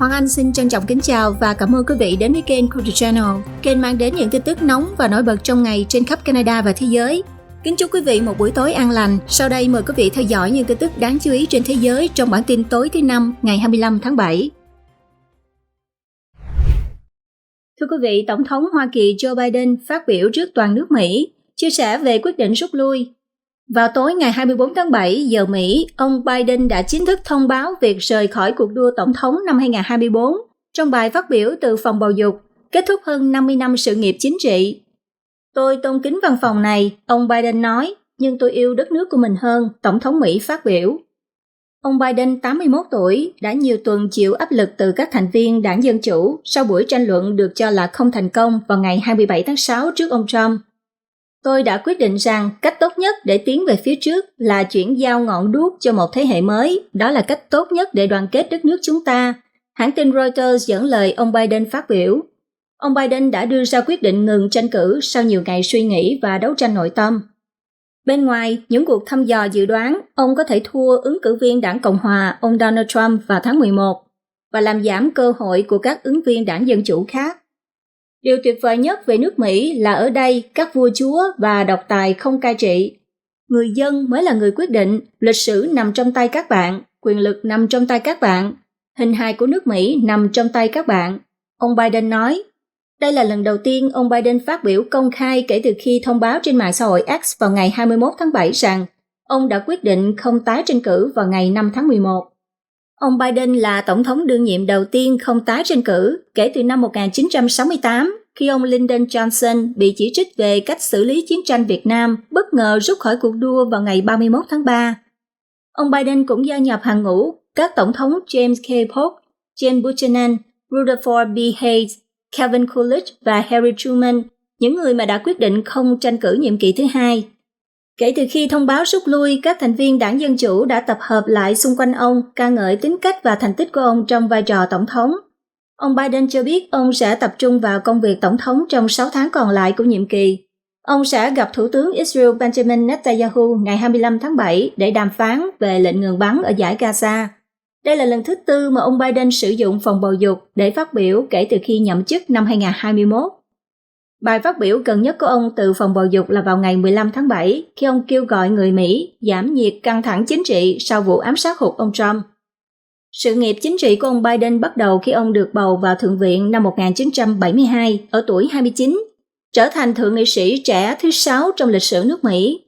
Hoàng Anh xin trân trọng kính chào và cảm ơn quý vị đến với kênh Culture Channel, kênh mang đến những tin tức nóng và nổi bật trong ngày trên khắp Canada và thế giới. Kính chúc quý vị một buổi tối an lành. Sau đây mời quý vị theo dõi những tin tức đáng chú ý trên thế giới trong bản tin tối thứ Năm ngày 25 tháng 7. Thưa quý vị, Tổng thống Hoa Kỳ Joe Biden phát biểu trước toàn nước Mỹ, chia sẻ về quyết định rút lui. Vào tối ngày 24 tháng 7 giờ Mỹ, ông Biden đã chính thức thông báo việc rời khỏi cuộc đua tổng thống năm 2024 trong bài phát biểu từ phòng bầu dục, kết thúc hơn 50 năm sự nghiệp chính trị. Tôi tôn kính văn phòng này, ông Biden nói, nhưng tôi yêu đất nước của mình hơn, Tổng thống Mỹ phát biểu. Ông Biden, 81 tuổi, đã nhiều tuần chịu áp lực từ các thành viên đảng Dân Chủ sau buổi tranh luận được cho là không thành công vào ngày 27 tháng 6 trước ông Trump. Tôi đã quyết định rằng cách tốt nhất để tiến về phía trước là chuyển giao ngọn đuốc cho một thế hệ mới. Đó là cách tốt nhất để đoàn kết đất nước chúng ta. Hãng tin Reuters dẫn lời ông Biden phát biểu. Ông Biden đã đưa ra quyết định ngừng tranh cử sau nhiều ngày suy nghĩ và đấu tranh nội tâm. Bên ngoài, những cuộc thăm dò dự đoán ông có thể thua ứng cử viên đảng Cộng hòa ông Donald Trump vào tháng 11 và làm giảm cơ hội của các ứng viên đảng Dân Chủ khác. Điều tuyệt vời nhất về nước Mỹ là ở đây các vua chúa và độc tài không cai trị. Người dân mới là người quyết định, lịch sử nằm trong tay các bạn, quyền lực nằm trong tay các bạn, hình hài của nước Mỹ nằm trong tay các bạn, ông Biden nói. Đây là lần đầu tiên ông Biden phát biểu công khai kể từ khi thông báo trên mạng xã hội X vào ngày 21 tháng 7 rằng ông đã quyết định không tái tranh cử vào ngày 5 tháng 11. Ông Biden là tổng thống đương nhiệm đầu tiên không tái tranh cử kể từ năm 1968 khi ông Lyndon Johnson bị chỉ trích về cách xử lý chiến tranh Việt Nam bất ngờ rút khỏi cuộc đua vào ngày 31 tháng 3. Ông Biden cũng gia nhập hàng ngũ các tổng thống James K. Polk, James Buchanan, Rutherford B. Hayes, Calvin Coolidge và Harry Truman, những người mà đã quyết định không tranh cử nhiệm kỳ thứ hai. Kể từ khi thông báo rút lui, các thành viên đảng Dân Chủ đã tập hợp lại xung quanh ông, ca ngợi tính cách và thành tích của ông trong vai trò tổng thống. Ông Biden cho biết ông sẽ tập trung vào công việc tổng thống trong 6 tháng còn lại của nhiệm kỳ. Ông sẽ gặp Thủ tướng Israel Benjamin Netanyahu ngày 25 tháng 7 để đàm phán về lệnh ngừng bắn ở dải Gaza. Đây là lần thứ tư mà ông Biden sử dụng phòng bầu dục để phát biểu kể từ khi nhậm chức năm 2021. Bài phát biểu gần nhất của ông từ phòng bầu dục là vào ngày 15 tháng 7 khi ông kêu gọi người Mỹ giảm nhiệt căng thẳng chính trị sau vụ ám sát hụt ông Trump. Sự nghiệp chính trị của ông Biden bắt đầu khi ông được bầu vào Thượng viện năm 1972 ở tuổi 29, trở thành thượng nghị sĩ trẻ thứ 6 trong lịch sử nước Mỹ.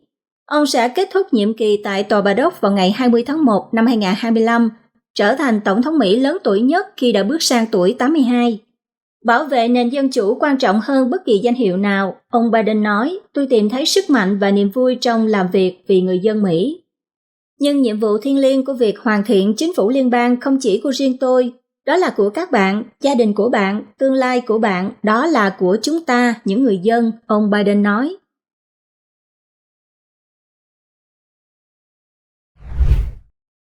Ông sẽ kết thúc nhiệm kỳ tại Tòa Bà Đốc vào ngày 20 tháng 1 năm 2025, trở thành tổng thống Mỹ lớn tuổi nhất khi đã bước sang tuổi 82. Bảo vệ nền dân chủ quan trọng hơn bất kỳ danh hiệu nào, ông Biden nói, tôi tìm thấy sức mạnh và niềm vui trong làm việc vì người dân Mỹ. Nhưng nhiệm vụ thiêng liêng của việc hoàn thiện chính phủ liên bang không chỉ của riêng tôi, đó là của các bạn, gia đình của bạn, tương lai của bạn, đó là của chúng ta, những người dân, ông Biden nói.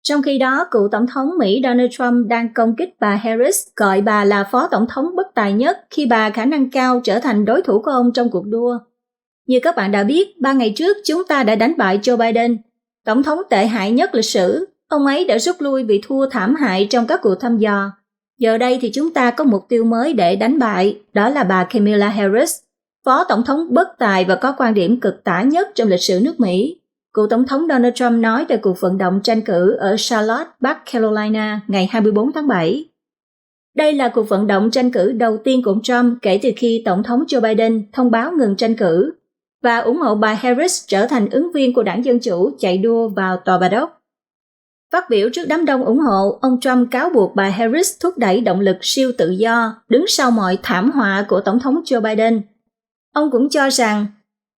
Trong khi đó, cựu Tổng thống Mỹ Donald Trump đang công kích bà Harris, gọi bà là phó tổng thống bất tài nhất khi bà khả năng cao trở thành đối thủ của ông trong cuộc đua. Như các bạn đã biết, 3 ngày trước chúng ta đã đánh bại Joe Biden, tổng thống tệ hại nhất lịch sử. Ông ấy đã rút lui vì thua thảm hại trong các cuộc thăm dò. Giờ đây thì chúng ta có mục tiêu mới để đánh bại, đó là bà Kamala Harris, phó tổng thống bất tài và có quan điểm cực tả nhất trong lịch sử nước Mỹ. Cựu Tổng thống Donald Trump nói về cuộc vận động tranh cử ở Charlotte, Bắc Carolina ngày 24 tháng 7. Đây là cuộc vận động tranh cử đầu tiên của ông Trump kể từ khi Tổng thống Joe Biden thông báo ngừng tranh cử và ủng hộ bà Harris trở thành ứng viên của đảng Dân Chủ chạy đua vào Tòa Bà Đốc. Phát biểu trước đám đông ủng hộ, ông Trump cáo buộc bà Harris thúc đẩy động lực siêu tự do đứng sau mọi thảm họa của Tổng thống Joe Biden. Ông cũng cho rằng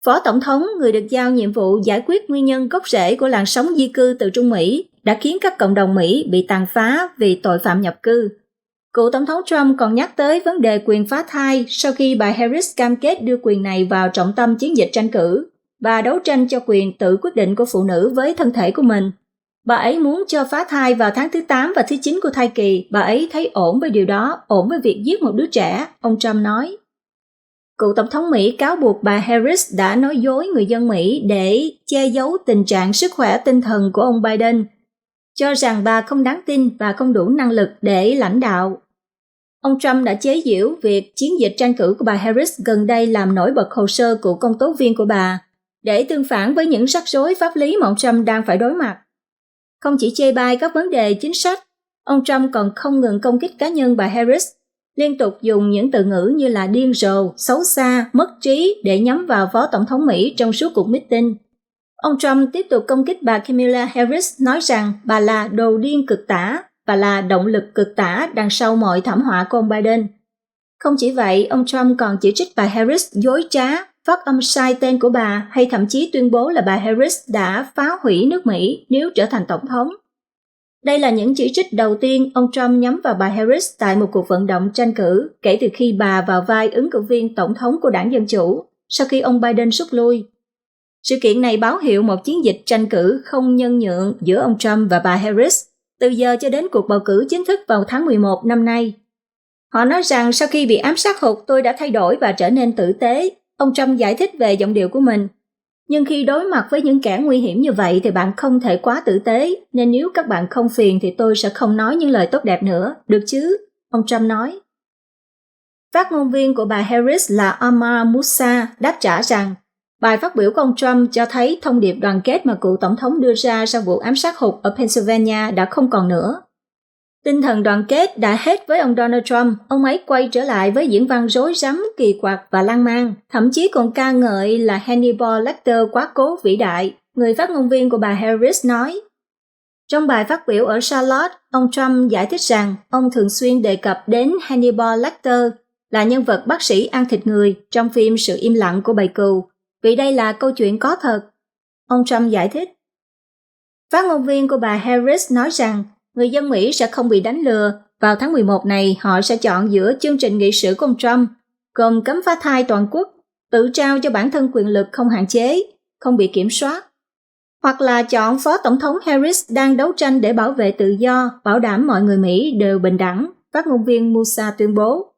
Phó Tổng thống, người được giao nhiệm vụ giải quyết nguyên nhân gốc rễ của làn sóng di cư từ Trung Mỹ, đã khiến các cộng đồng Mỹ bị tàn phá vì tội phạm nhập cư. Cựu Tổng thống Trump còn nhắc tới vấn đề quyền phá thai sau khi bà Harris cam kết đưa quyền này vào trọng tâm chiến dịch tranh cử và đấu tranh cho quyền tự quyết định của phụ nữ với thân thể của mình. Bà ấy muốn cho phá thai vào tháng thứ 8 và thứ 9 của thai kỳ. Bà ấy thấy ổn với điều đó, ổn với việc giết một đứa trẻ, ông Trump nói. Cựu Tổng thống Mỹ cáo buộc bà Harris đã nói dối người dân Mỹ để che giấu tình trạng sức khỏe tinh thần của ông Biden, cho rằng bà không đáng tin và không đủ năng lực để lãnh đạo. Ông Trump đã chế giễu việc chiến dịch tranh cử của bà Harris gần đây làm nổi bật hồ sơ của công tố viên của bà, để tương phản với những rắc rối pháp lý mà ông Trump đang phải đối mặt. Không chỉ chê bai các vấn đề chính sách, ông Trump còn không ngừng công kích cá nhân bà Harris, liên tục dùng những từ ngữ như là điên rồ, xấu xa, mất trí để nhắm vào Phó Tổng thống Mỹ trong suốt cuộc meeting. Ông Trump tiếp tục công kích bà Kamala Harris, nói rằng bà là đồ điên cực tả và là động lực cực tả đằng sau mọi thảm họa của ông Biden. Không chỉ vậy, ông Trump còn chỉ trích bà Harris dối trá, phát âm sai tên của bà hay thậm chí tuyên bố là bà Harris đã phá hủy nước Mỹ nếu trở thành tổng thống. Đây là những chỉ trích đầu tiên ông Trump nhắm vào bà Harris tại một cuộc vận động tranh cử kể từ khi bà vào vai ứng cử viên tổng thống của đảng Dân Chủ sau khi ông Biden rút lui. Sự kiện này báo hiệu một chiến dịch tranh cử không nhân nhượng giữa ông Trump và bà Harris từ giờ cho đến cuộc bầu cử chính thức vào tháng 11 năm nay. Họ nói rằng sau khi bị ám sát hụt, tôi đã thay đổi và trở nên tử tế, ông Trump giải thích về giọng điệu của mình. Nhưng khi đối mặt với những kẻ nguy hiểm như vậy thì bạn không thể quá tử tế, nên nếu các bạn không phiền thì tôi sẽ không nói những lời tốt đẹp nữa, được chứ? Ông Trump nói. Phát ngôn viên của bà Harris là Omar Musa đáp trả rằng bài phát biểu của ông Trump cho thấy thông điệp đoàn kết mà cựu tổng thống đưa ra sau vụ ám sát hụt ở Pennsylvania đã không còn nữa. Tinh thần đoàn kết đã hết với ông Donald Trump, ông ấy quay trở lại với diễn văn rối rắm, kỳ quặc và lan man, thậm chí còn ca ngợi là Hannibal Lecter quá cố vĩ đại, người phát ngôn viên của bà Harris nói. Trong bài phát biểu ở Charlotte, ông Trump giải thích rằng ông thường xuyên đề cập đến Hannibal Lecter là nhân vật bác sĩ ăn thịt người trong phim Sự im lặng của bầy cừu, vì đây là câu chuyện có thật. Ông Trump giải thích. Phát ngôn viên của bà Harris nói rằng người dân Mỹ sẽ không bị đánh lừa. Vào tháng 11 này, họ sẽ chọn giữa chương trình nghị sự của ông Trump, gồm cấm phá thai toàn quốc, tự trao cho bản thân quyền lực không hạn chế, không bị kiểm soát, hoặc là chọn Phó Tổng thống Harris đang đấu tranh để bảo vệ tự do, bảo đảm mọi người Mỹ đều bình đẳng, phát ngôn viên Musa tuyên bố.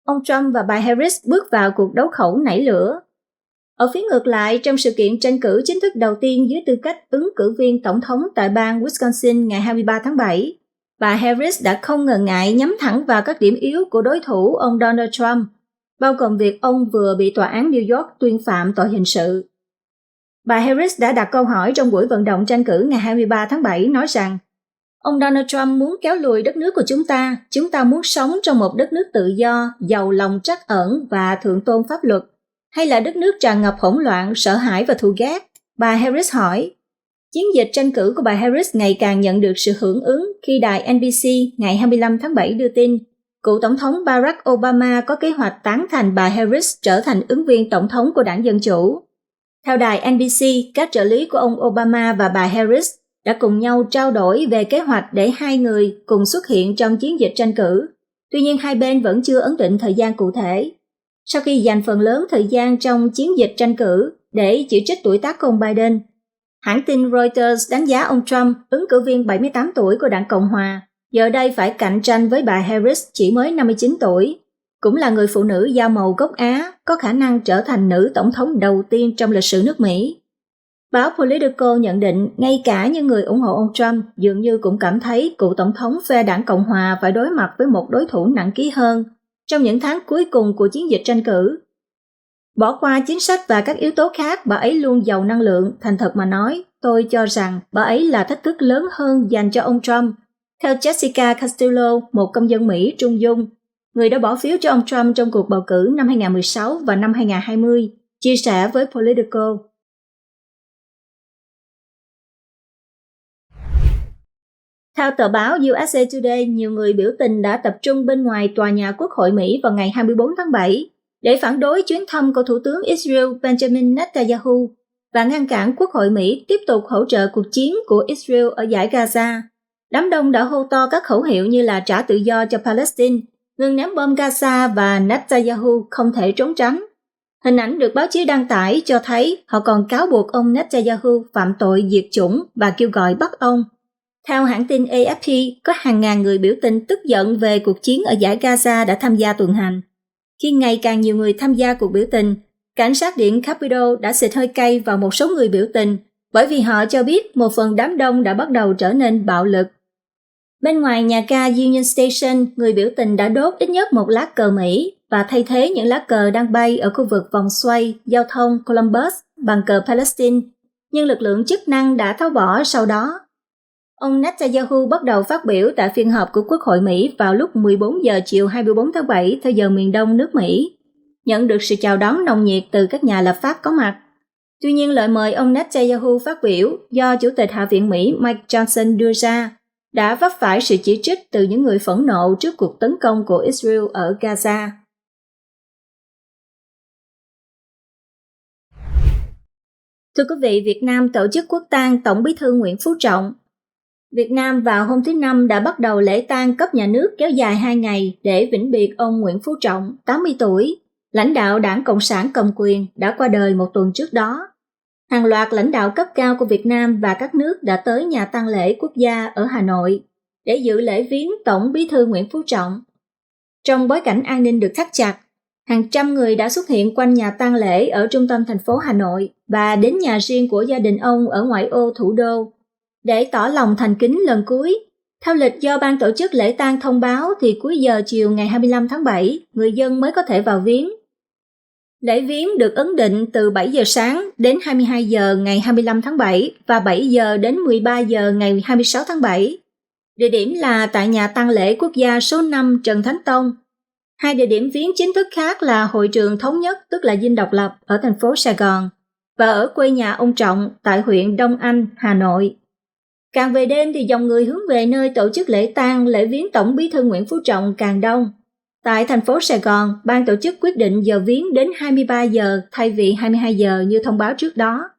Ông Trump và bà Harris bước vào cuộc đấu khẩu nảy lửa. Ở phía ngược lại, trong sự kiện tranh cử chính thức đầu tiên dưới tư cách ứng cử viên tổng thống tại bang Wisconsin ngày 23 tháng 7, bà Harris đã không ngần ngại nhắm thẳng vào các điểm yếu của đối thủ ông Donald Trump, bao gồm việc ông vừa bị tòa án New York tuyên phạm tội hình sự. Bà Harris đã đặt câu hỏi trong buổi vận động tranh cử ngày 23 tháng 7 nói rằng ông Donald Trump muốn kéo lùi đất nước của chúng ta muốn sống trong một đất nước tự do, giàu lòng trắc ẩn và thượng tôn pháp luật, hay là đất nước tràn ngập hỗn loạn, sợ hãi và thù ghét? Bà Harris hỏi. Chiến dịch tranh cử của bà Harris ngày càng nhận được sự hưởng ứng khi đài NBC ngày 25 tháng 7 đưa tin cựu tổng thống Barack Obama có kế hoạch tán thành bà Harris trở thành ứng viên tổng thống của đảng Dân Chủ. Theo đài NBC, các trợ lý của ông Obama và bà Harris đã cùng nhau trao đổi về kế hoạch để hai người cùng xuất hiện trong chiến dịch tranh cử. Tuy nhiên hai bên vẫn chưa ấn định thời gian cụ thể. Sau khi dành phần lớn thời gian trong chiến dịch tranh cử để chỉ trích tuổi tác của ông Biden, hãng tin Reuters đánh giá ông Trump, ứng cử viên 78 tuổi của đảng Cộng Hòa, giờ đây phải cạnh tranh với bà Harris chỉ mới 59 tuổi, cũng là người phụ nữ da màu gốc Á, có khả năng trở thành nữ tổng thống đầu tiên trong lịch sử nước Mỹ. Báo Politico nhận định ngay cả những người ủng hộ ông Trump dường như cũng cảm thấy cựu tổng thống phe đảng Cộng Hòa phải đối mặt với một đối thủ nặng ký hơn trong những tháng cuối cùng của chiến dịch tranh cử. Bỏ qua chính sách và các yếu tố khác, bà ấy luôn giàu năng lượng. Thành thật mà nói, tôi cho rằng bà ấy là thách thức lớn hơn dành cho ông Trump. Theo Jessica Castillo, một công dân Mỹ trung dung, người đã bỏ phiếu cho ông Trump trong cuộc bầu cử năm 2016 và năm 2020, chia sẻ với Politico. Theo tờ báo USA Today, nhiều người biểu tình đã tập trung bên ngoài tòa nhà Quốc hội Mỹ vào ngày 24 tháng 7 để phản đối chuyến thăm của Thủ tướng Israel Benjamin Netanyahu và ngăn cản Quốc hội Mỹ tiếp tục hỗ trợ cuộc chiến của Israel ở dải Gaza. Đám đông đã hô to các khẩu hiệu như là trả tự do cho Palestine, ngừng ném bom Gaza và Netanyahu không thể trốn tránh. Hình ảnh được báo chí đăng tải cho thấy họ còn cáo buộc ông Netanyahu phạm tội diệt chủng và kêu gọi bắt ông. Theo hãng tin AFP, có hàng ngàn người biểu tình tức giận về cuộc chiến ở dải Gaza đã tham gia tuần hành. Khi ngày càng nhiều người tham gia cuộc biểu tình, cảnh sát điện Capitol đã xịt hơi cay vào một số người biểu tình bởi vì họ cho biết một phần đám đông đã bắt đầu trở nên bạo lực. Bên ngoài nhà ga Union Station, người biểu tình đã đốt ít nhất một lá cờ Mỹ và thay thế những lá cờ đang bay ở khu vực vòng xoay giao thông Columbus bằng cờ Palestine, nhưng lực lượng chức năng đã tháo bỏ sau đó. Ông Netanyahu bắt đầu phát biểu tại phiên họp của Quốc hội Mỹ vào lúc 14 giờ chiều 24 tháng 7 theo giờ miền đông nước Mỹ, nhận được sự chào đón nồng nhiệt từ các nhà lập pháp có mặt. Tuy nhiên, lời mời ông Netanyahu phát biểu do Chủ tịch Hạ viện Mỹ Mike Johnson đưa ra đã vấp phải sự chỉ trích từ những người phẫn nộ trước cuộc tấn công của Israel ở Gaza. Thưa quý vị, Việt Nam tổ chức quốc tang Tổng Bí thư Nguyễn Phú Trọng. Việt Nam vào hôm thứ Năm đã bắt đầu lễ tang cấp nhà nước kéo dài 2 ngày để vĩnh biệt ông Nguyễn Phú Trọng, 80 tuổi, lãnh đạo Đảng Cộng sản cầm quyền đã qua đời một tuần trước đó. Hàng loạt lãnh đạo cấp cao của Việt Nam và các nước đã tới nhà tang lễ quốc gia ở Hà Nội để dự lễ viếng Tổng Bí thư Nguyễn Phú Trọng. Trong bối cảnh an ninh được thắt chặt, hàng trăm người đã xuất hiện quanh nhà tang lễ ở trung tâm thành phố Hà Nội và đến nhà riêng của gia đình ông ở ngoại ô thủ đô để tỏ lòng thành kính lần cuối. Theo lịch do ban tổ chức lễ tang thông báo thì cuối giờ chiều ngày 25 tháng 7, người dân mới có thể vào viếng. Lễ viếng được ấn định từ 7 giờ sáng đến 22 giờ ngày 25 tháng 7 và 7 giờ đến 13 giờ ngày 26 tháng 7. Địa điểm là tại nhà tang lễ quốc gia số 5 Trần Thánh Tông. Hai địa điểm viếng chính thức khác là Hội trường Thống nhất, tức là Dinh Độc Lập ở thành phố Sài Gòn, và ở quê nhà ông Trọng tại huyện Đông Anh, Hà Nội. Càng về đêm thì dòng người hướng về nơi tổ chức lễ tang, lễ viếng Tổng Bí thư Nguyễn Phú Trọng càng đông. Tại thành phố Sài Gòn, ban tổ chức quyết định giờ viếng đến 23 giờ thay vì 22 giờ như thông báo trước đó.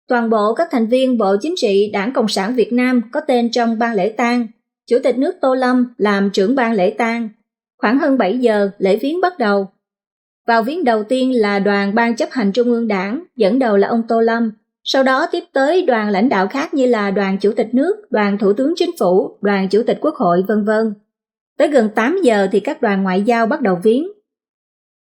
Toàn bộ các thành viên Bộ Chính trị Đảng Cộng sản Việt Nam có tên trong ban lễ tang. Chủ tịch nước Tô Lâm làm trưởng ban lễ tang. Khoảng hơn 7 giờ, lễ viếng bắt đầu. Vào viếng đầu tiên là đoàn Ban chấp hành Trung ương Đảng, dẫn đầu là ông Tô Lâm. Sau đó tiếp tới đoàn lãnh đạo khác như là đoàn Chủ tịch nước, đoàn Thủ tướng Chính phủ, đoàn Chủ tịch Quốc hội, v.v. Tới gần 8 giờ thì các đoàn ngoại giao bắt đầu viếng.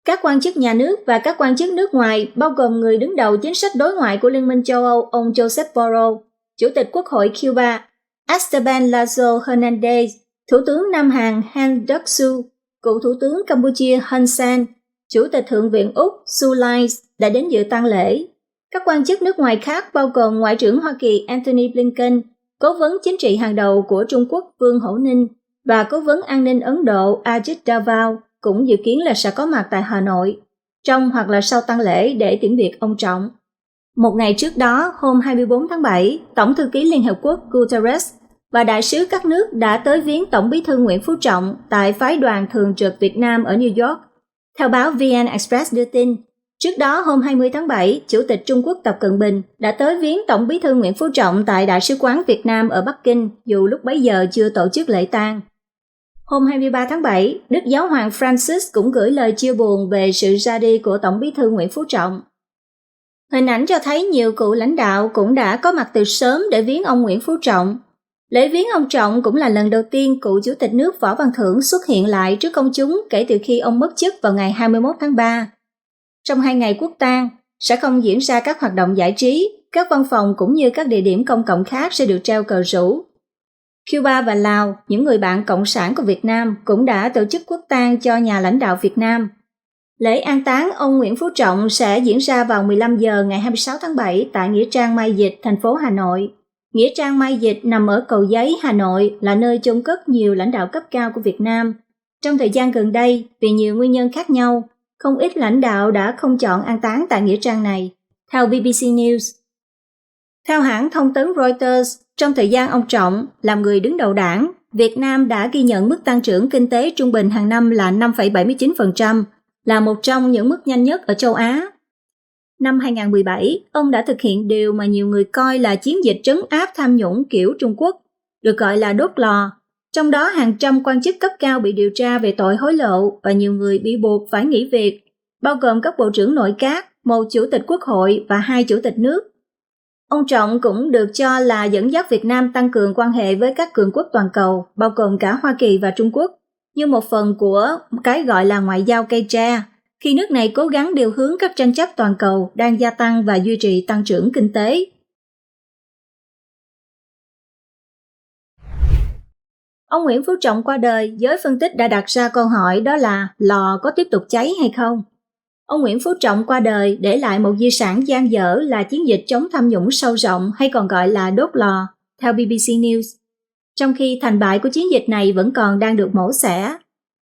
Các quan chức nhà nước và các quan chức nước ngoài, bao gồm người đứng đầu chính sách đối ngoại của Liên minh châu Âu, ông Josep Borrell, Chủ tịch Quốc hội Cuba, Esteban Lazo Hernandez, Thủ tướng Nam Hàn Han Duck-soo, cựu Thủ tướng Campuchia Hun Sen, Chủ tịch Thượng viện Úc Su Lys đã đến dự tang lễ. Các quan chức nước ngoài khác bao gồm Ngoại trưởng Hoa Kỳ Antony Blinken, Cố vấn chính trị hàng đầu của Trung Quốc Vương Hữu Ninh và Cố vấn an ninh Ấn Độ Ajit Doval cũng dự kiến là sẽ có mặt tại Hà Nội, trong hoặc là sau tang lễ để tiễn biệt ông Trọng. Một ngày trước đó, hôm 24 tháng 7, Tổng thư ký Liên Hợp Quốc Guterres và đại sứ các nước đã tới viếng Tổng Bí thư Nguyễn Phú Trọng tại phái đoàn thường trực Việt Nam ở New York. Theo báo VN Express đưa tin, trước đó hôm 20 tháng 7, Chủ tịch Trung Quốc Tập Cận Bình đã tới viếng Tổng Bí thư Nguyễn Phú Trọng tại Đại sứ quán Việt Nam ở Bắc Kinh, dù lúc bấy giờ chưa tổ chức lễ tang. Hôm 23 tháng 7, Đức Giáo hoàng Francis cũng gửi lời chia buồn về sự ra đi của Tổng Bí thư Nguyễn Phú Trọng. Hình ảnh cho thấy nhiều cựu lãnh đạo cũng đã có mặt từ sớm để viếng ông Nguyễn Phú Trọng. Lễ viếng ông Trọng cũng là lần đầu tiên cựu Chủ tịch nước Võ Văn Thưởng xuất hiện lại trước công chúng kể từ khi ông mất chức vào ngày 21 tháng 3. Trong 2 ngày quốc tang, sẽ không diễn ra các hoạt động giải trí, các văn phòng cũng như các địa điểm công cộng khác sẽ được treo cờ rủ. Cuba và Lào, những người bạn cộng sản của Việt Nam, cũng đã tổ chức quốc tang cho nhà lãnh đạo Việt Nam. Lễ an táng ông Nguyễn Phú Trọng sẽ diễn ra vào 15 giờ ngày 26 tháng 7 tại Nghĩa trang Mai Dịch, thành phố Hà Nội. Nghĩa trang Mai Dịch nằm ở Cầu Giấy, Hà Nội, là nơi chôn cất nhiều lãnh đạo cấp cao của Việt Nam. Trong thời gian gần đây, vì nhiều nguyên nhân khác nhau, không ít lãnh đạo đã không chọn an táng tại nghĩa trang này, theo BBC News. Theo hãng thông tấn Reuters, trong thời gian ông Trọng làm người đứng đầu đảng, Việt Nam đã ghi nhận mức tăng trưởng kinh tế trung bình hàng năm là 5,79%, là một trong những mức nhanh nhất ở châu Á. Năm 2017, ông đã thực hiện điều mà nhiều người coi là chiến dịch trấn áp tham nhũng kiểu Trung Quốc, được gọi là đốt lò. Trong đó hàng trăm quan chức cấp cao bị điều tra về tội hối lộ và nhiều người bị buộc phải nghỉ việc, bao gồm các bộ trưởng nội các, một chủ tịch quốc hội và 2 chủ tịch nước. Ông Trọng cũng được cho là dẫn dắt Việt Nam tăng cường quan hệ với các cường quốc toàn cầu, bao gồm cả Hoa Kỳ và Trung Quốc, như một phần của cái gọi là ngoại giao cây tre, khi nước này cố gắng điều hướng các tranh chấp toàn cầu đang gia tăng và duy trì tăng trưởng kinh tế. Ông Nguyễn Phú Trọng qua đời, giới phân tích đã đặt ra câu hỏi đó là lò có tiếp tục cháy hay không? Ông Nguyễn Phú Trọng qua đời để lại một di sản dang dở là chiến dịch chống tham nhũng sâu rộng hay còn gọi là đốt lò, theo BBC News. Trong khi thành bại của chiến dịch này vẫn còn đang được mổ xẻ,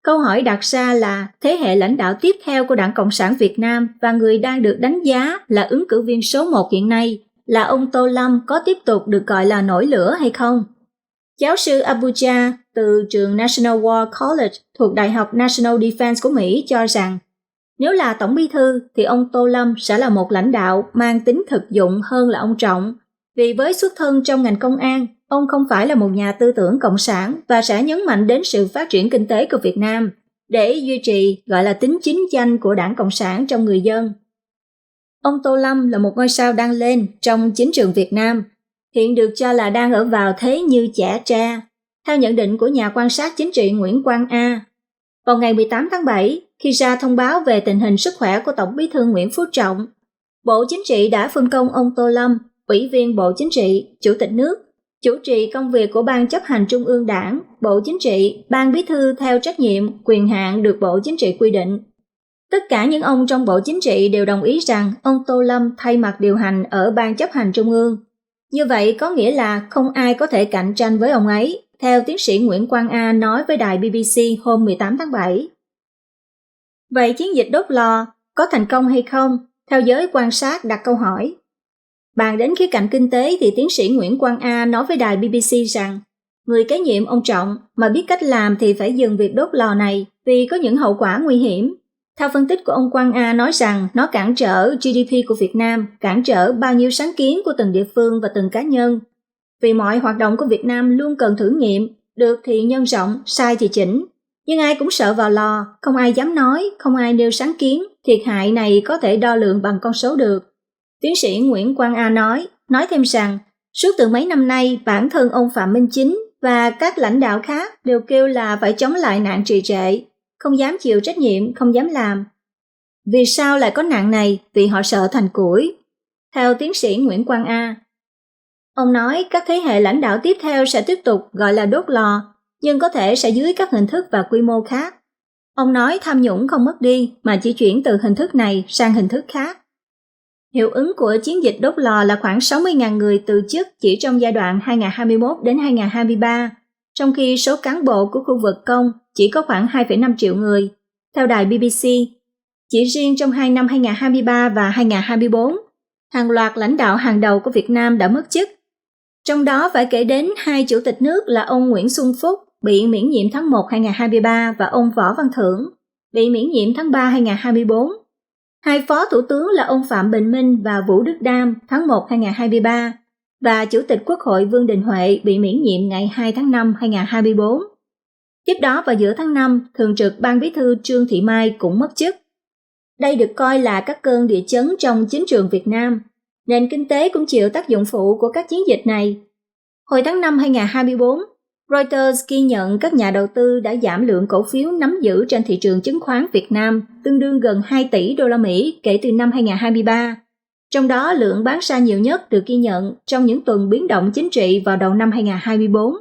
câu hỏi đặt ra là thế hệ lãnh đạo tiếp theo của Đảng Cộng sản Việt Nam và người đang được đánh giá là ứng cử viên số 1 hiện nay là ông Tô Lâm có tiếp tục được gọi là nổi lửa hay không? Giáo sư Abuja từ trường National War College thuộc Đại học National Defense của Mỹ cho rằng nếu là tổng bí thư thì ông Tô Lâm sẽ là một lãnh đạo mang tính thực dụng hơn là ông Trọng. Vì với xuất thân trong ngành công an, ông không phải là một nhà tư tưởng cộng sản và sẽ nhấn mạnh đến sự phát triển kinh tế của Việt Nam để duy trì gọi là tính chính danh của Đảng Cộng sản trong người dân. Ông Tô Lâm là một ngôi sao đang lên trong chính trường Việt Nam, hiện được cho là đang ở vào thế như chẻ tre, theo nhận định của nhà quan sát chính trị Nguyễn Quang A. Vào ngày 18 tháng 7, khi ra thông báo về tình hình sức khỏe của Tổng bí thư Nguyễn Phú Trọng, Bộ Chính trị đã phân công ông Tô Lâm, Ủy viên Bộ Chính trị, Chủ tịch nước, chủ trì công việc của Ban chấp hành Trung ương Đảng, Bộ Chính trị, Ban bí thư theo trách nhiệm, quyền hạn được Bộ Chính trị quy định. Tất cả những ông trong Bộ Chính trị đều đồng ý rằng ông Tô Lâm thay mặt điều hành ở Ban chấp hành Trung ương. Như vậy có nghĩa là không ai có thể cạnh tranh với ông ấy, theo tiến sĩ Nguyễn Quang A nói với đài BBC hôm 18 tháng 7. Vậy chiến dịch đốt lò có thành công hay không? Theo giới quan sát đặt câu hỏi. Bàn đến khía cạnh kinh tế thì tiến sĩ Nguyễn Quang A nói với đài BBC rằng người kế nhiệm ông Trọng mà biết cách làm thì phải dừng việc đốt lò này vì có những hậu quả nguy hiểm. Theo phân tích của ông Quang A nói rằng nó cản trở GDP của Việt Nam, cản trở bao nhiêu sáng kiến của từng địa phương và từng cá nhân. Vì mọi hoạt động của Việt Nam luôn cần thử nghiệm, được thì nhân rộng, sai thì chỉnh. Nhưng ai cũng sợ vào lò, không ai dám nói, không ai nêu sáng kiến, thiệt hại này có thể đo lường bằng con số được. Tiến sĩ Nguyễn Quang A nói thêm rằng, suốt từ mấy năm nay, bản thân ông Phạm Minh Chính và các lãnh đạo khác đều kêu là phải chống lại nạn trì trệ, không dám chịu trách nhiệm, không dám làm. Vì sao lại có nạn này? Vì họ sợ thành củi. Theo tiến sĩ Nguyễn Quang A, ông nói các thế hệ lãnh đạo tiếp theo sẽ tiếp tục gọi là đốt lò, nhưng có thể sẽ dưới các hình thức và quy mô khác. Ông nói tham nhũng không mất đi, mà chỉ chuyển từ hình thức này sang hình thức khác. Hiệu ứng của chiến dịch đốt lò là khoảng 60.000 người từ chức chỉ trong giai đoạn 2021 đến 2023, trong khi số cán bộ của khu vực công chỉ có khoảng 2,5 triệu người. Theo đài BBC, chỉ riêng trong 2 năm 2023 và 2024, hàng loạt lãnh đạo hàng đầu của Việt Nam đã mất chức. Trong đó phải kể đến hai chủ tịch nước là ông Nguyễn Xuân Phúc bị miễn nhiệm tháng 1 2023 và ông Võ Văn Thưởng bị miễn nhiệm tháng 3 2024. Hai phó thủ tướng là ông Phạm Bình Minh và Vũ Đức Đam tháng 1 2023 và Chủ tịch Quốc hội Vương Đình Huệ bị miễn nhiệm ngày 2 tháng 5 2024. Tiếp đó vào giữa tháng 5, Thường trực Ban Bí thư Trương Thị Mai cũng mất chức. Đây được coi là các cơn địa chấn trong chính trường Việt Nam. Nền kinh tế cũng chịu tác dụng phụ của các chiến dịch này. Hồi tháng 5 2024, Reuters ghi nhận các nhà đầu tư đã giảm lượng cổ phiếu nắm giữ trên thị trường chứng khoán Việt Nam tương đương gần 2 tỷ đô la Mỹ kể từ năm 2023. Trong đó lượng bán ra nhiều nhất được ghi nhận trong những tuần biến động chính trị vào đầu năm 2024.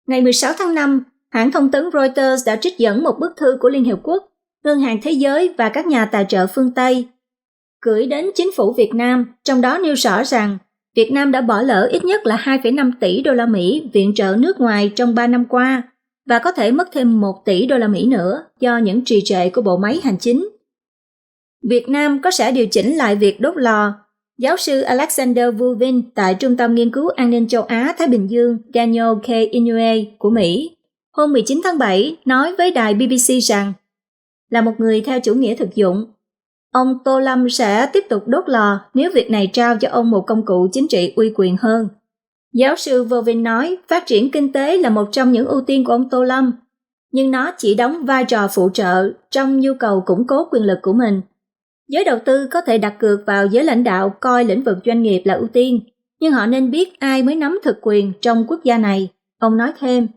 Ngày 16 tháng 5, hãng thông tấn Reuters đã trích dẫn một bức thư của Liên Hiệp Quốc, Ngân hàng Thế giới và các nhà tài trợ phương Tây gửi đến chính phủ Việt Nam, trong đó nêu rõ rằng Việt Nam đã bỏ lỡ ít nhất là 2,5 tỷ đô la Mỹ viện trợ nước ngoài trong 3 năm qua và có thể mất thêm 1 tỷ đô la Mỹ nữa do những trì trệ của bộ máy hành chính. Việt Nam có sẽ điều chỉnh lại việc đốt lò. Giáo sư Alexander Vuvin tại Trung tâm Nghiên cứu An ninh châu Á-Thái Bình Dương Daniel K. Inouye của Mỹ hôm 19 tháng 7 nói với đài BBC rằng là một người theo chủ nghĩa thực dụng, ông Tô Lâm sẽ tiếp tục đốt lò nếu việc này trao cho ông một công cụ chính trị uy quyền hơn. Giáo sư Vovin nói phát triển kinh tế là một trong những ưu tiên của ông Tô Lâm, nhưng nó chỉ đóng vai trò phụ trợ trong nhu cầu củng cố quyền lực của mình. Giới đầu tư có thể đặt cược vào giới lãnh đạo coi lĩnh vực doanh nghiệp là ưu tiên, nhưng họ nên biết ai mới nắm thực quyền trong quốc gia này, ông nói thêm.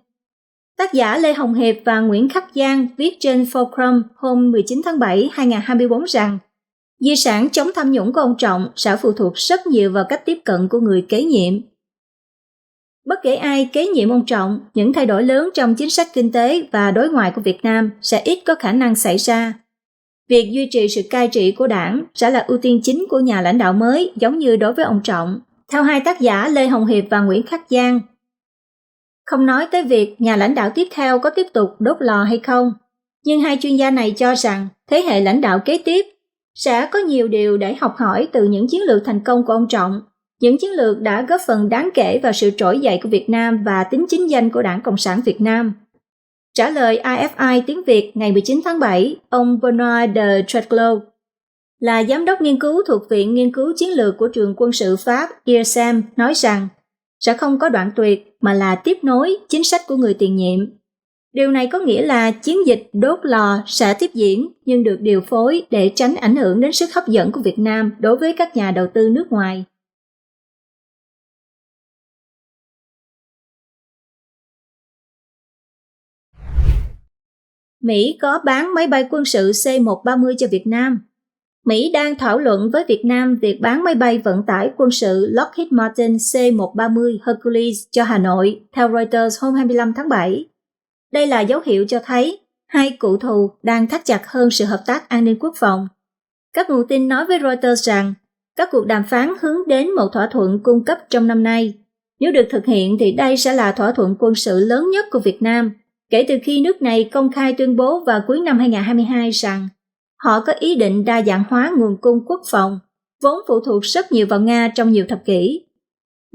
Tác giả Lê Hồng Hiệp và Nguyễn Khắc Giang viết trên Forum hôm 19 tháng 7 2024 rằng di sản chống tham nhũng của ông Trọng sẽ phụ thuộc rất nhiều vào cách tiếp cận của người kế nhiệm. Bất kể ai kế nhiệm ông Trọng, những thay đổi lớn trong chính sách kinh tế và đối ngoại của Việt Nam sẽ ít có khả năng xảy ra. Việc duy trì sự cai trị của đảng sẽ là ưu tiên chính của nhà lãnh đạo mới, giống như đối với ông Trọng, theo hai tác giả Lê Hồng Hiệp và Nguyễn Khắc Giang. Không nói tới việc nhà lãnh đạo tiếp theo có tiếp tục đốt lò hay không, nhưng hai chuyên gia này cho rằng thế hệ lãnh đạo kế tiếp sẽ có nhiều điều để học hỏi từ những chiến lược thành công của ông Trọng, những chiến lược đã góp phần đáng kể vào sự trỗi dậy của Việt Nam và tính chính danh của Đảng Cộng sản Việt Nam. Trả lời AFI tiếng Việt ngày 19 tháng 7, ông Benoit de Trèclos, là giám đốc nghiên cứu thuộc Viện Nghiên cứu Chiến lược của trường quân sự Pháp IRSEM, nói rằng sẽ không có đoạn tuyệt mà là tiếp nối chính sách của người tiền nhiệm. Điều này có nghĩa là chiến dịch đốt lò sẽ tiếp diễn nhưng được điều phối để tránh ảnh hưởng đến sức hấp dẫn của Việt Nam đối với các nhà đầu tư nước ngoài. Mỹ có bán máy bay quân sự C-130 cho Việt Nam. Mỹ đang thảo luận với Việt Nam việc bán máy bay vận tải quân sự Lockheed Martin C-130 Hercules cho Hà Nội, theo Reuters hôm 25 tháng 7. Đây là dấu hiệu cho thấy hai cựu thù đang thắt chặt hơn sự hợp tác an ninh quốc phòng. Các nguồn tin nói với Reuters rằng các cuộc đàm phán hướng đến một thỏa thuận cung cấp trong năm nay. Nếu được thực hiện thì đây sẽ là thỏa thuận quân sự lớn nhất của Việt Nam kể từ khi nước này công khai tuyên bố vào cuối năm 2022 rằng họ có ý định đa dạng hóa nguồn cung quốc phòng, vốn phụ thuộc rất nhiều vào Nga trong nhiều thập kỷ.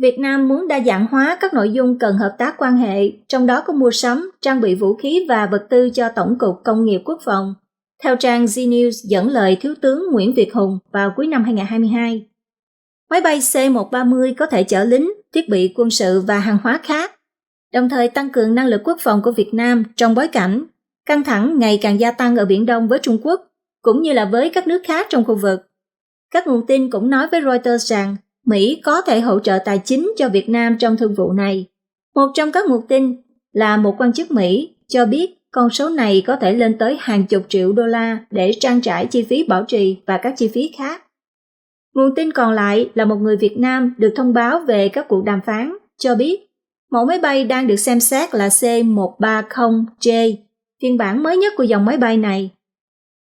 Việt Nam muốn đa dạng hóa các nội dung cần hợp tác quan hệ, trong đó có mua sắm, trang bị vũ khí và vật tư cho Tổng cục Công nghiệp Quốc phòng, theo trang Znews dẫn lời Thiếu tướng Nguyễn Việt Hùng vào cuối năm 2022. Máy bay C-130 có thể chở lính, thiết bị quân sự và hàng hóa khác, đồng thời tăng cường năng lực quốc phòng của Việt Nam trong bối cảnh căng thẳng ngày càng gia tăng ở Biển Đông với Trung Quốc, cũng như là với các nước khác trong khu vực. Các nguồn tin cũng nói với Reuters rằng Mỹ có thể hỗ trợ tài chính cho Việt Nam trong thương vụ này. Một trong các nguồn tin là một quan chức Mỹ cho biết con số này có thể lên tới hàng chục triệu đô la để trang trải chi phí bảo trì và các chi phí khác. Nguồn tin còn lại là một người Việt Nam được thông báo về các cuộc đàm phán, cho biết mẫu máy bay đang được xem xét là C-130J, phiên bản mới nhất của dòng máy bay này.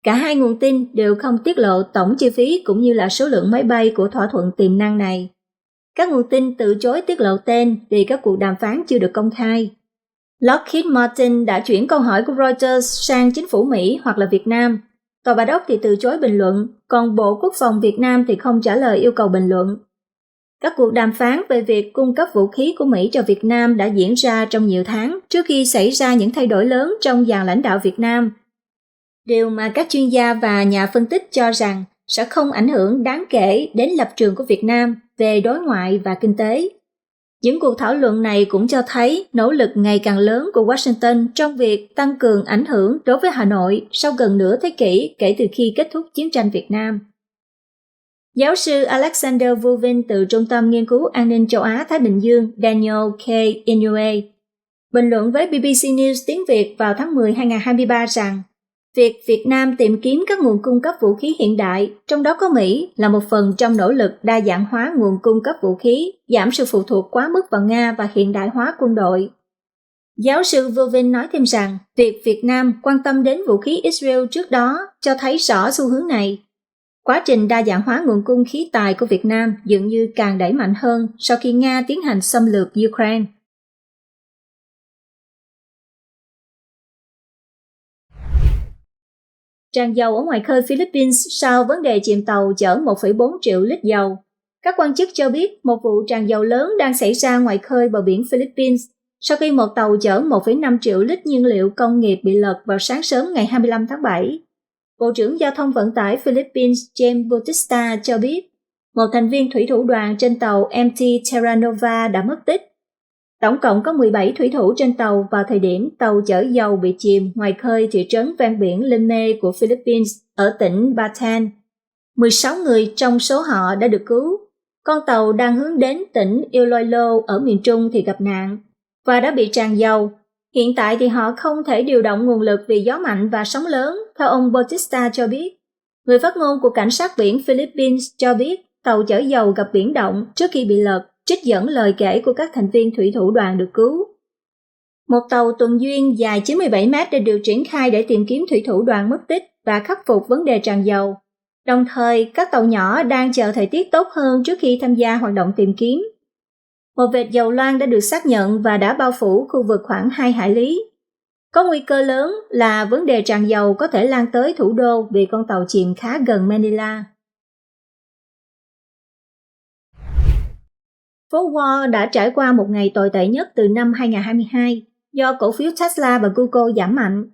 Cả hai nguồn tin đều không tiết lộ tổng chi phí cũng như là số lượng máy bay của thỏa thuận tiềm năng này. Các nguồn tin từ chối tiết lộ tên vì các cuộc đàm phán chưa được công khai. Lockheed Martin đã chuyển câu hỏi của Reuters sang chính phủ Mỹ hoặc là Việt Nam. Tòa Bạch Ốc thì từ chối bình luận, còn Bộ Quốc phòng Việt Nam thì không trả lời yêu cầu bình luận. Các cuộc đàm phán về việc cung cấp vũ khí của Mỹ cho Việt Nam đã diễn ra trong nhiều tháng trước khi xảy ra những thay đổi lớn trong dàn lãnh đạo Việt Nam. Điều mà các chuyên gia và nhà phân tích cho rằng sẽ không ảnh hưởng đáng kể đến lập trường của Việt Nam về đối ngoại và kinh tế. Những cuộc thảo luận này cũng cho thấy nỗ lực ngày càng lớn của Washington trong việc tăng cường ảnh hưởng đối với Hà Nội sau gần nửa thế kỷ kể từ khi kết thúc chiến tranh Việt Nam. Giáo sư Alexander Vuvin từ Trung tâm Nghiên cứu An ninh châu Á-Thái Bình Dương Daniel K. Inouye bình luận với BBC News tiếng Việt vào tháng 10 2023 rằng việc Việt Nam tìm kiếm các nguồn cung cấp vũ khí hiện đại, trong đó có Mỹ, là một phần trong nỗ lực đa dạng hóa nguồn cung cấp vũ khí, giảm sự phụ thuộc quá mức vào Nga và hiện đại hóa quân đội. Giáo sư Vovin nói thêm rằng, việc Việt Nam quan tâm đến vũ khí Israel trước đó cho thấy rõ xu hướng này. Quá trình đa dạng hóa nguồn cung khí tài của Việt Nam dường như càng đẩy mạnh hơn sau khi Nga tiến hành xâm lược Ukraine. Tràn dầu ở ngoài khơi Philippines sau vấn đề chìm tàu chở 1,4 triệu lít dầu. Các quan chức cho biết một vụ tràn dầu lớn đang xảy ra ngoài khơi bờ biển Philippines sau khi một tàu chở 1,5 triệu lít nhiên liệu công nghiệp bị lật vào sáng sớm ngày 25 tháng 7. Bộ trưởng Giao thông Vận tải Philippines James Bautista cho biết một thành viên thủy thủ đoàn trên tàu MT Terra Nova đã mất tích. Tổng cộng có 17 thủy thủ trên tàu vào thời điểm tàu chở dầu bị chìm ngoài khơi thị trấn ven biển Lime của Philippines ở tỉnh Bataan. 16 người trong số họ đã được cứu. Con tàu đang hướng đến tỉnh Iloilo ở miền Trung thì gặp nạn và đã bị tràn dầu. Hiện tại thì họ không thể điều động nguồn lực vì gió mạnh và sóng lớn, theo ông Bautista cho biết. Người phát ngôn của cảnh sát biển Philippines cho biết tàu chở dầu gặp biển động trước khi bị lật trích dẫn lời kể của các thành viên thủy thủ đoàn được cứu. Một tàu tuần duyên dài 97 mét đã được triển khai để tìm kiếm thủy thủ đoàn mất tích và khắc phục vấn đề tràn dầu. Đồng thời, các tàu nhỏ đang chờ thời tiết tốt hơn trước khi tham gia hoạt động tìm kiếm. Một vệt dầu loang đã được xác nhận và đã bao phủ khu vực khoảng 2 hải lý. Có nguy cơ lớn là vấn đề tràn dầu có thể lan tới thủ đô vì con tàu chìm khá gần Manila. Phố Wall đã trải qua một ngày tồi tệ nhất từ năm 2022 do cổ phiếu Tesla và Google giảm mạnh.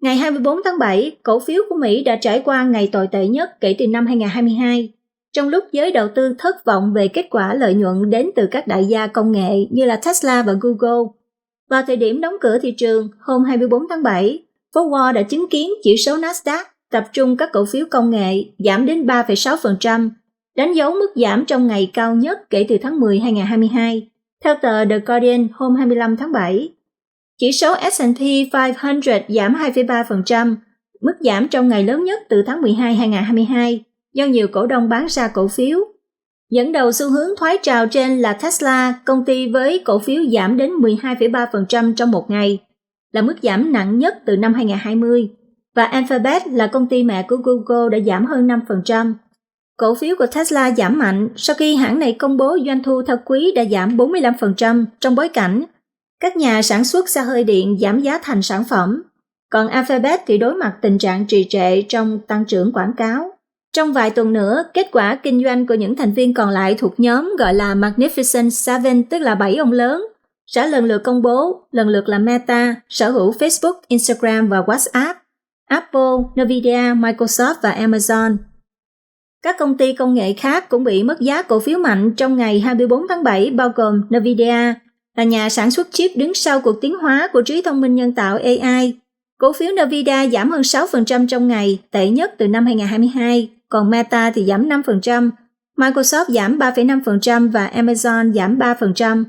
Ngày 24 tháng 7, cổ phiếu của Mỹ đã trải qua ngày tồi tệ nhất kể từ năm 2022, trong lúc giới đầu tư thất vọng về kết quả lợi nhuận đến từ các đại gia công nghệ như là Tesla và Google. Vào thời điểm đóng cửa thị trường hôm 24 tháng 7, phố Wall đã chứng kiến chỉ số Nasdaq tập trung các cổ phiếu công nghệ giảm đến 3,6%, đánh dấu mức giảm trong ngày cao nhất kể từ tháng 10 2022, theo tờ The Guardian hôm 25 tháng 7. Chỉ số S&P 500 giảm 2,3%, mức giảm trong ngày lớn nhất từ tháng 12 2022, do nhiều cổ đông bán ra cổ phiếu. Dẫn đầu xu hướng thoái trào trên là Tesla, công ty với cổ phiếu giảm đến 12,3% trong một ngày, là mức giảm nặng nhất từ năm 2020, và Alphabet là công ty mẹ của Google đã giảm hơn 5%. Cổ phiếu của Tesla giảm mạnh sau khi hãng này công bố doanh thu theo quý đã giảm 45% trong bối cảnh các nhà sản xuất xe hơi điện giảm giá thành sản phẩm, còn Alphabet thì đối mặt tình trạng trì trệ trong tăng trưởng quảng cáo. Trong vài tuần nữa, kết quả kinh doanh của những thành viên còn lại thuộc nhóm gọi là Magnificent Seven, tức là 7 ông lớn, sẽ lần lượt công bố, lần lượt là Meta, sở hữu Facebook, Instagram và WhatsApp, Apple, Nvidia, Microsoft và Amazon. Các công ty công nghệ khác cũng bị mất giá cổ phiếu mạnh trong ngày 24 tháng 7 bao gồm Nvidia, là nhà sản xuất chip đứng sau cuộc tiến hóa của trí thông minh nhân tạo AI. Cổ phiếu Nvidia giảm hơn 6% trong ngày, tệ nhất từ năm 2022, còn Meta thì giảm 5%, Microsoft giảm 3,5% và Amazon giảm 3%.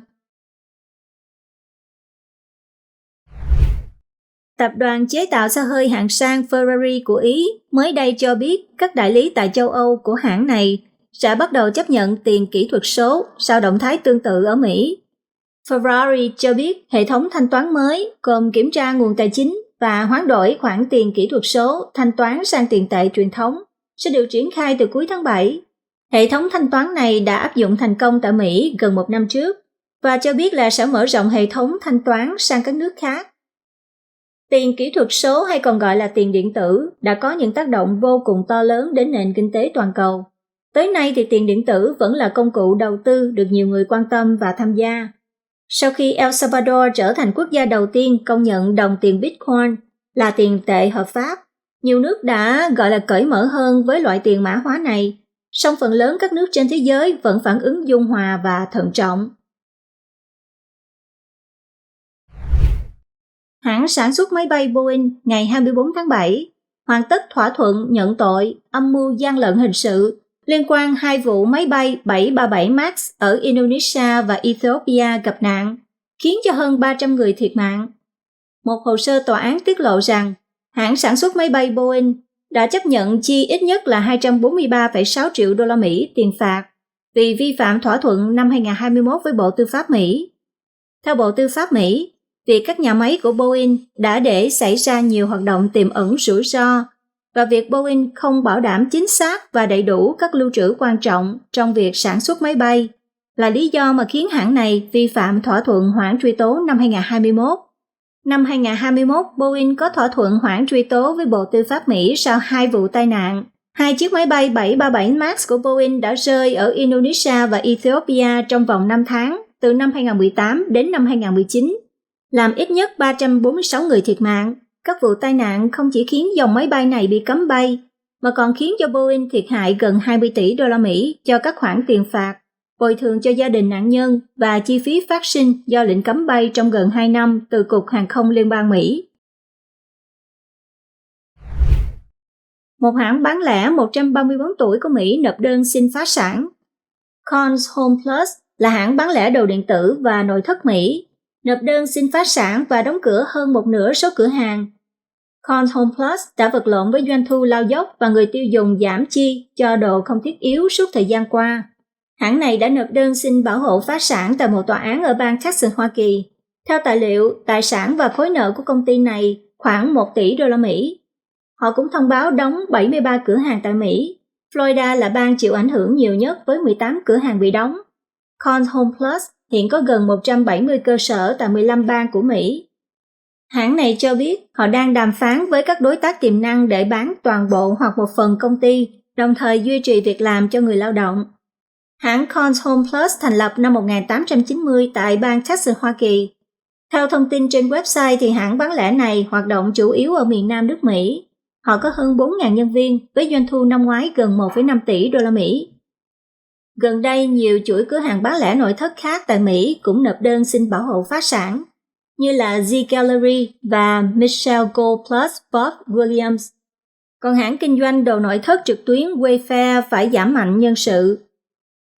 Tập đoàn chế tạo xe hơi hạng sang Ferrari của Ý mới đây cho biết các đại lý tại châu Âu của hãng này sẽ bắt đầu chấp nhận tiền kỹ thuật số sau động thái tương tự ở Mỹ. Ferrari cho biết hệ thống thanh toán mới gồm kiểm tra nguồn tài chính và hoán đổi khoản tiền kỹ thuật số thanh toán sang tiền tệ truyền thống sẽ được triển khai từ cuối tháng 7. Hệ thống thanh toán này đã áp dụng thành công tại Mỹ gần một năm trước và cho biết là sẽ mở rộng hệ thống thanh toán sang các nước khác. Tiền kỹ thuật số hay còn gọi là tiền điện tử đã có những tác động vô cùng to lớn đến nền kinh tế toàn cầu. Tới nay thì tiền điện tử vẫn là công cụ đầu tư được nhiều người quan tâm và tham gia. Sau khi El Salvador trở thành quốc gia đầu tiên công nhận đồng tiền Bitcoin là tiền tệ hợp pháp, nhiều nước đã gọi là cởi mở hơn với loại tiền mã hóa này, song phần lớn các nước trên thế giới vẫn phản ứng dung hòa và thận trọng. Hãng sản xuất máy bay Boeing ngày 24 tháng 7 hoàn tất thỏa thuận nhận tội âm mưu gian lận hình sự liên quan 2 vụ máy bay 737 MAX ở Indonesia và Ethiopia gặp nạn, khiến cho hơn 300 người thiệt mạng. Một hồ sơ tòa án tiết lộ rằng hãng sản xuất máy bay Boeing đã chấp nhận chi ít nhất là 243,6 triệu đô la Mỹ tiền phạt vì vi phạm thỏa thuận năm 2021 với Bộ Tư pháp Mỹ. Theo Bộ Tư pháp Mỹ, việc các nhà máy của Boeing đã để xảy ra nhiều hoạt động tiềm ẩn rủi ro và việc Boeing không bảo đảm chính xác và đầy đủ các lưu trữ quan trọng trong việc sản xuất máy bay là lý do mà khiến hãng này vi phạm thỏa thuận hoãn truy tố năm 2021. Năm 2021, Boeing có thỏa thuận hoãn truy tố với Bộ Tư pháp Mỹ sau 2 vụ tai nạn. 2 chiếc máy bay 737 MAX của Boeing đã rơi ở Indonesia và Ethiopia trong vòng 5 tháng, từ năm 2018 đến năm 2019, làm ít nhất 346 người thiệt mạng. Các vụ tai nạn không chỉ khiến dòng máy bay này bị cấm bay, mà còn khiến cho Boeing thiệt hại gần 20 tỷ đô la Mỹ cho các khoản tiền phạt, bồi thường cho gia đình nạn nhân và chi phí phát sinh do lệnh cấm bay trong gần 2 năm từ Cục Hàng không Liên bang Mỹ. Một hãng bán lẻ 134 tuổi của Mỹ nộp đơn xin phá sản. Conn's Home Plus là hãng bán lẻ đồ điện tử và nội thất Mỹ, nộp đơn xin phá sản và đóng cửa hơn một nửa số cửa hàng. Conn's Home Plus đã vật lộn với doanh thu lao dốc và người tiêu dùng giảm chi cho đồ không thiết yếu suốt thời gian qua. Hãng này đã nộp đơn xin bảo hộ phá sản tại một tòa án ở bang Texas, Hoa Kỳ. Theo tài liệu, tài sản và khối nợ của công ty này khoảng 1 tỷ đô la Mỹ. Họ cũng thông báo đóng 73 cửa hàng tại Mỹ. Florida là bang chịu ảnh hưởng nhiều nhất với 18 cửa hàng bị đóng. Conn's Home Plus hiện có gần 170 cơ sở tại 15 bang của Mỹ. Hãng này cho biết họ đang đàm phán với các đối tác tiềm năng để bán toàn bộ hoặc một phần công ty, đồng thời duy trì việc làm cho người lao động. Hãng Conn's Home Plus thành lập năm 1890 tại bang Texas, Hoa Kỳ. Theo thông tin trên website thì hãng bán lẻ này hoạt động chủ yếu ở miền Nam nước Mỹ. Họ có hơn 4.000 nhân viên với doanh thu năm ngoái gần 1,5 tỷ đô la Mỹ. Gần đây, nhiều chuỗi cửa hàng bán lẻ nội thất khác tại Mỹ cũng nộp đơn xin bảo hộ phá sản, như là Z Gallery và Michelle Gold Plus Bob Williams. Còn hãng kinh doanh đồ nội thất trực tuyến Wayfair phải giảm mạnh nhân sự.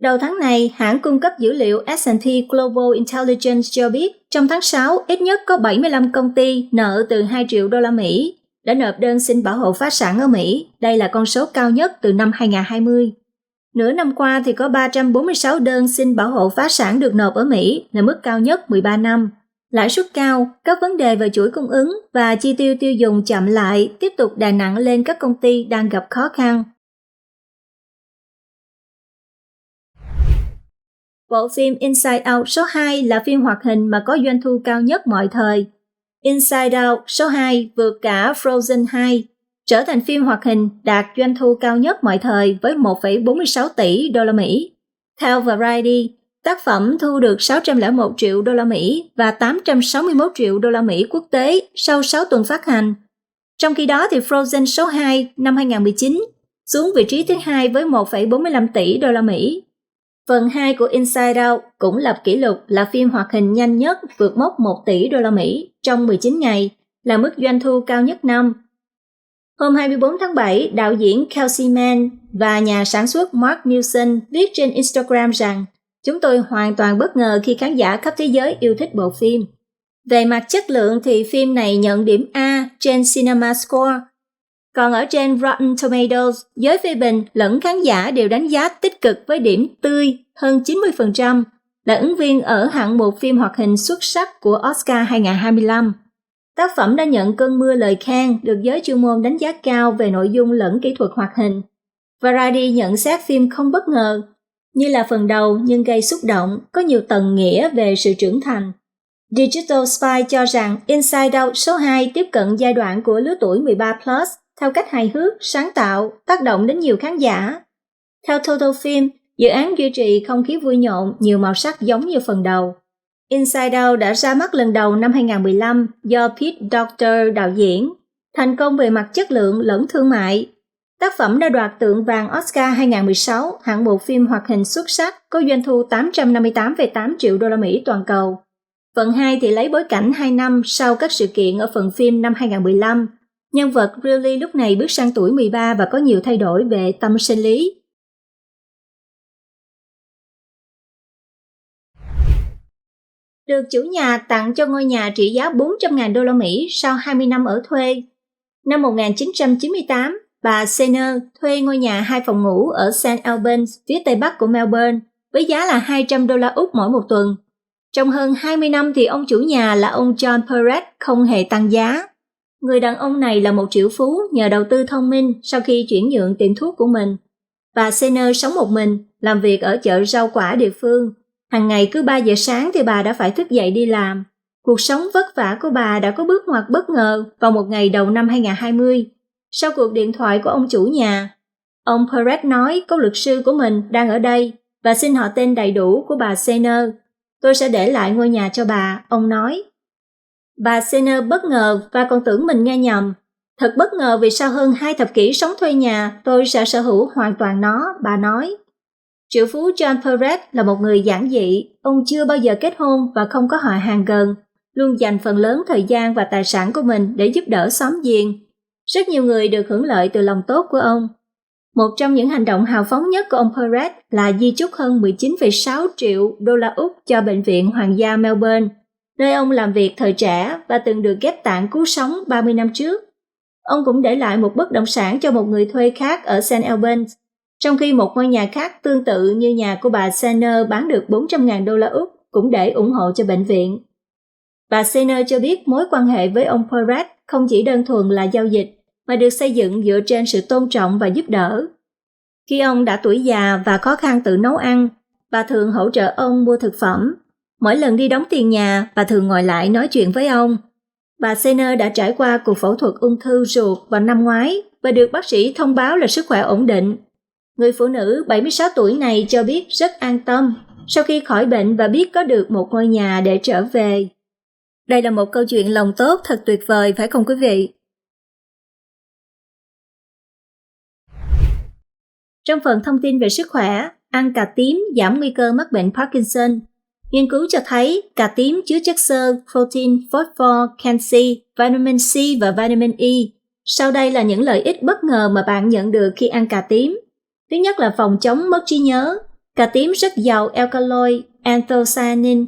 Đầu tháng này, hãng cung cấp dữ liệu S&P Global Intelligence cho biết trong tháng 6, ít nhất có 75 công ty nợ từ 2 triệu đô la Mỹ đã nộp đơn xin bảo hộ phá sản ở Mỹ. Đây là con số cao nhất từ năm 2020. Nửa năm qua thì có 346 đơn xin bảo hộ phá sản được nộp ở Mỹ, là mức cao nhất 13 năm. Lãi suất cao, các vấn đề về chuỗi cung ứng và chi tiêu tiêu dùng chậm lại tiếp tục đè nặng lên các công ty đang gặp khó khăn. Bộ phim Inside Out số 2 là phim hoạt hình mà có doanh thu cao nhất mọi thời. Inside Out số 2 vượt cả Frozen 2, trở thành phim hoạt hình đạt doanh thu cao nhất mọi thời với 1,46 tỷ đô la Mỹ. Theo Variety, tác phẩm thu được 601 triệu đô la Mỹ và 861 triệu đô la Mỹ quốc tế sau 6 tuần phát hành. Trong khi đó thì Frozen số 2 năm 2019 xuống vị trí thứ hai với 1,45 tỷ đô la Mỹ. Phần 2 của Inside Out cũng lập kỷ lục là phim hoạt hình nhanh nhất vượt mốc 1 tỷ đô la Mỹ trong 19 ngày, là mức doanh thu cao nhất năm. Hôm 24 tháng 7, đạo diễn Kelsey Mann và nhà sản xuất Mark Newson viết trên Instagram rằng chúng tôi hoàn toàn bất ngờ khi khán giả khắp thế giới yêu thích bộ phim. Về mặt chất lượng thì phim này nhận điểm A trên Cinema Score. Còn ở trên Rotten Tomatoes, giới phê bình lẫn khán giả đều đánh giá tích cực với điểm tươi hơn 90%, là ứng viên ở hạng mục phim hoạt hình xuất sắc của Oscar 2025. Tác phẩm đã nhận cơn mưa lời khen, được giới chuyên môn đánh giá cao về nội dung lẫn kỹ thuật hoạt hình. Variety nhận xét phim không bất ngờ, như là phần đầu nhưng gây xúc động, có nhiều tầng nghĩa về sự trưởng thành. Digital Spy cho rằng Inside Out số 2 tiếp cận giai đoạn của lứa tuổi 13+, theo cách hài hước, sáng tạo, tác động đến nhiều khán giả. Theo Total Film, dự án duy trì không khí vui nhộn, nhiều màu sắc giống như phần đầu. Inside Out đã ra mắt lần đầu năm 2015 do Pete Docter đạo diễn, thành công về mặt chất lượng lẫn thương mại. Tác phẩm đã đoạt tượng vàng Oscar 2016, hạng mục phim hoạt hình xuất sắc, có doanh thu 858,8 triệu đô la Mỹ toàn cầu. Phần 2 thì lấy bối cảnh 2 năm sau các sự kiện ở phần phim năm 2015. Nhân vật Riley lúc này bước sang tuổi 13 và có nhiều thay đổi về tâm sinh lý. Được chủ nhà tặng cho ngôi nhà trị giá 400.000 đô la Mỹ sau 20 năm ở thuê. Năm 1998, bà Senner thuê ngôi nhà 2 phòng ngủ ở St. Albans, phía tây bắc của Melbourne, với giá là 200 đô la Úc mỗi một tuần. Trong hơn 20 năm thì ông chủ nhà là ông John Perret không hề tăng giá. Người đàn ông này là một triệu phú nhờ đầu tư thông minh sau khi chuyển nhượng tiệm thuốc của mình. Bà Senner sống một mình, làm việc ở chợ rau quả địa phương. Hàng ngày cứ 3 giờ sáng thì bà đã phải thức dậy đi làm. Cuộc sống vất vả của bà đã có bước ngoặt bất ngờ vào một ngày đầu năm 2020. Sau cuộc điện thoại của ông chủ nhà, ông Perret nói có luật sư của mình đang ở đây và xin họ tên đầy đủ của bà Senner. Tôi sẽ để lại ngôi nhà cho bà, ông nói. Bà Senner bất ngờ và còn tưởng mình nghe nhầm. Thật bất ngờ vì sau hơn 2 thập kỷ sống thuê nhà, tôi sẽ sở hữu hoàn toàn nó, bà nói. Triệu phú John Perret là một người giản dị, ông chưa bao giờ kết hôn và không có họ hàng gần, luôn dành phần lớn thời gian và tài sản của mình để giúp đỡ xóm giềng. Rất nhiều người được hưởng lợi từ lòng tốt của ông. Một trong những hành động hào phóng nhất của ông Perret là di chúc hơn 19,6 triệu đô la Úc cho Bệnh viện Hoàng gia Melbourne, nơi ông làm việc thời trẻ và từng được ghép tạng cứu sống 30 năm trước. Ông cũng để lại một bất động sản cho một người thuê khác ở St. Albans. trong khi một ngôi nhà khác tương tự như nhà của bà Sainer bán được 400.000 đô la Úc cũng để ủng hộ cho bệnh viện. Bà Sainer cho biết mối quan hệ với ông Perret không chỉ đơn thuần là giao dịch, mà được xây dựng dựa trên sự tôn trọng và giúp đỡ. Khi ông đã tuổi già và khó khăn tự nấu ăn, bà thường hỗ trợ ông mua thực phẩm. Mỗi lần đi đóng tiền nhà, bà thường ngồi lại nói chuyện với ông. Bà Sainer đã trải qua cuộc phẫu thuật ung thư ruột vào năm ngoái và được bác sĩ thông báo là sức khỏe ổn định. Người phụ nữ 76 tuổi này cho biết rất an tâm sau khi khỏi bệnh và biết có được một ngôi nhà để trở về. Đây là một câu chuyện lòng tốt thật tuyệt vời, phải không quý vị? Trong phần thông tin về sức khỏe, ăn cà tím giảm nguy cơ mắc bệnh Parkinson. Nghiên cứu cho thấy cà tím chứa chất xơ, protein, phosphor, canxi, vitamin C và vitamin E. Sau đây là những lợi ích bất ngờ mà bạn nhận được khi ăn cà tím. Thứ nhất là phòng chống mất trí nhớ. Cà tím rất giàu alkaloid, anthocyanin.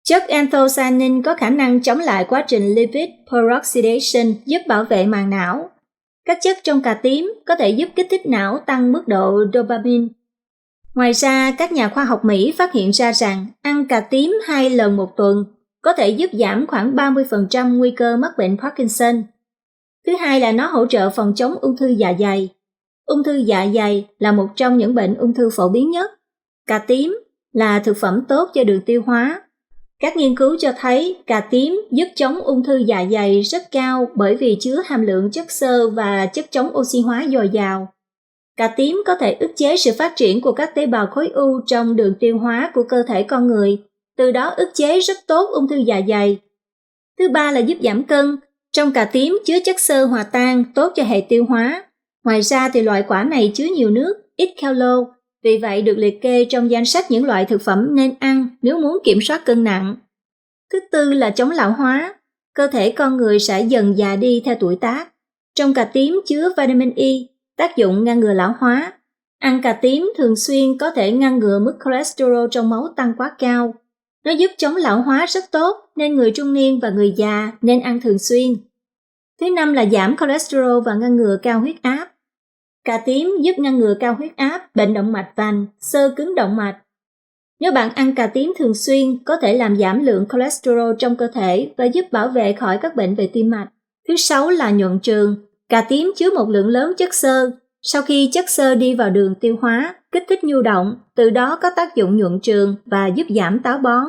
Chất anthocyanin có khả năng chống lại quá trình lipid peroxidation, giúp bảo vệ màng não. Các chất trong cà tím có thể giúp kích thích não tăng mức độ dopamine. Ngoài ra, các nhà khoa học Mỹ phát hiện ra rằng ăn cà tím 2 lần một tuần có thể giúp giảm khoảng 30% nguy cơ mắc bệnh Parkinson. Thứ hai là nó hỗ trợ phòng chống ung thư dạ dày. Ung thư dạ dày là một trong những bệnh ung thư phổ biến nhất. Cà tím là thực phẩm tốt cho đường tiêu hóa. Các nghiên cứu cho thấy cà tím giúp chống ung thư dạ dày rất cao bởi vì chứa hàm lượng chất xơ và chất chống oxy hóa dồi dào. Cà tím có thể ức chế sự phát triển của các tế bào khối u trong đường tiêu hóa của cơ thể con người, từ đó ức chế rất tốt ung thư dạ dày. Thứ ba là giúp giảm cân. Trong cà tím chứa chất xơ hòa tan tốt cho hệ tiêu hóa. Ngoài ra thì loại quả này chứa nhiều nước, ít calo, vì vậy được liệt kê trong danh sách những loại thực phẩm nên ăn nếu muốn kiểm soát cân nặng. Thứ tư là chống lão hóa. Cơ thể con người sẽ dần già đi theo tuổi tác. Trong cà tím chứa vitamin E, tác dụng ngăn ngừa lão hóa. Ăn cà tím thường xuyên có thể ngăn ngừa mức cholesterol trong máu tăng quá cao. Nó giúp chống lão hóa rất tốt nên người trung niên và người già nên ăn thường xuyên. Thứ năm là giảm cholesterol và ngăn ngừa cao huyết áp. Cà tím giúp ngăn ngừa cao huyết áp, bệnh động mạch vành, xơ cứng động mạch. Nếu bạn ăn cà tím thường xuyên, có thể làm giảm lượng cholesterol trong cơ thể và giúp bảo vệ khỏi các bệnh về tim mạch. Thứ sáu là nhuận trường. Cà tím chứa một lượng lớn chất xơ. Sau khi chất xơ đi vào đường tiêu hóa, kích thích nhu động, từ đó có tác dụng nhuận trường và giúp giảm táo bón.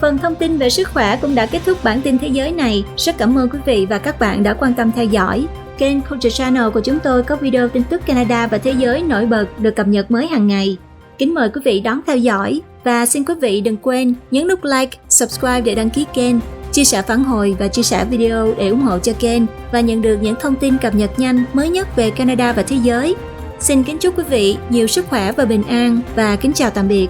Phần thông tin về sức khỏe cũng đã kết thúc bản tin thế giới này. Rất cảm ơn quý vị và các bạn đã quan tâm theo dõi. Kênh Culture Channel của chúng tôi có video tin tức Canada và thế giới nổi bật được cập nhật mới hàng ngày. Kính mời quý vị đón theo dõi và xin quý vị đừng quên nhấn nút like, subscribe để đăng ký kênh, chia sẻ phản hồi và chia sẻ video để ủng hộ cho kênh và nhận được những thông tin cập nhật nhanh mới nhất về Canada và thế giới. Xin kính chúc quý vị nhiều sức khỏe và bình an và kính chào tạm biệt.